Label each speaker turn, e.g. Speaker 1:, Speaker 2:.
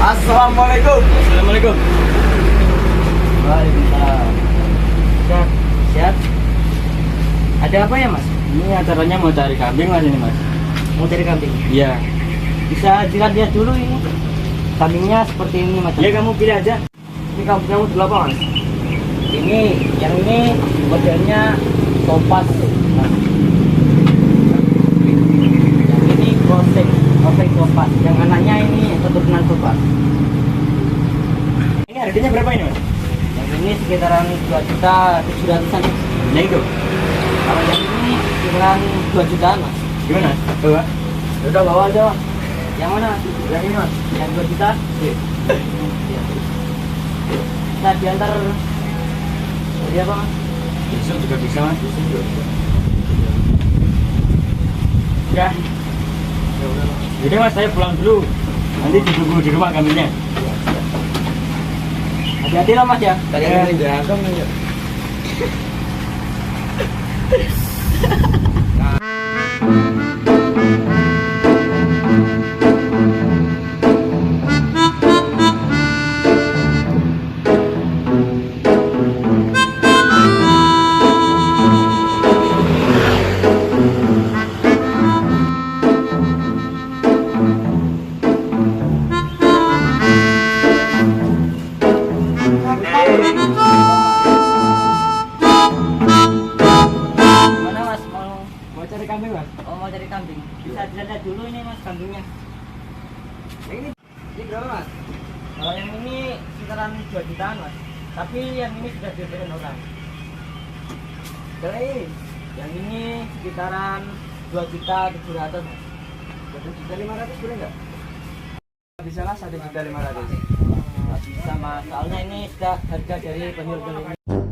Speaker 1: Assalamualaikum.
Speaker 2: Assalamualaikum.
Speaker 1: Waalaikumsalam.
Speaker 2: Sehat?
Speaker 1: Sehat? Ada apa ya mas?
Speaker 2: Ini acaranya mau cari kambing mas ini mas.
Speaker 1: Mau cari kambing?
Speaker 2: Iya.
Speaker 1: Bisa dilihat dulu ini. Kambingnya seperti ini mas.
Speaker 2: Ya kamu pilih aja.
Speaker 1: Ini kambing kamu dulu apa mas? Ini, yang ini modelnya topas. Mas. Yang ini gosek topas. Yang anaknya ini keturunan topas.
Speaker 2: Ini harganya berapa ini mas?
Speaker 1: Yang ini sekitaran 2.700.000-an.
Speaker 2: Nah itu.
Speaker 1: Kalau yang ini sekitaran 2 jutaan mas.
Speaker 2: Gimana? Coba.
Speaker 1: Udah bawa aja mas. Yang mana? Yang ini mas. Yang 2 juta? Iya. Nah diantar jadi apa mas?
Speaker 2: Besok juga bisa mas. Ya. Jadi mas saya pulang dulu. Nanti ditunggu di rumah kambingnya.
Speaker 1: Hati-hati lah mas ya.
Speaker 2: Tadi
Speaker 1: Ya.
Speaker 2: kan jangkang aja.
Speaker 1: Mana mas mau
Speaker 2: Mau cari kambing mas?
Speaker 1: oh mau cari kambing? Bisa dilihat dulu ini mas kambingnya. Yang ini berapa mas? Kalau yang ini sekitaran 2 jutaan mas. Tapi yang ini sudah diberikan orang. Kalau ini yang ini sekitaran 2.700.000 mas.
Speaker 2: 1.500.000 boleh nggak? Bisa lah 1.500.000.
Speaker 1: Nggak bisa mas, soalnya ini sudah harga dari penyuruh.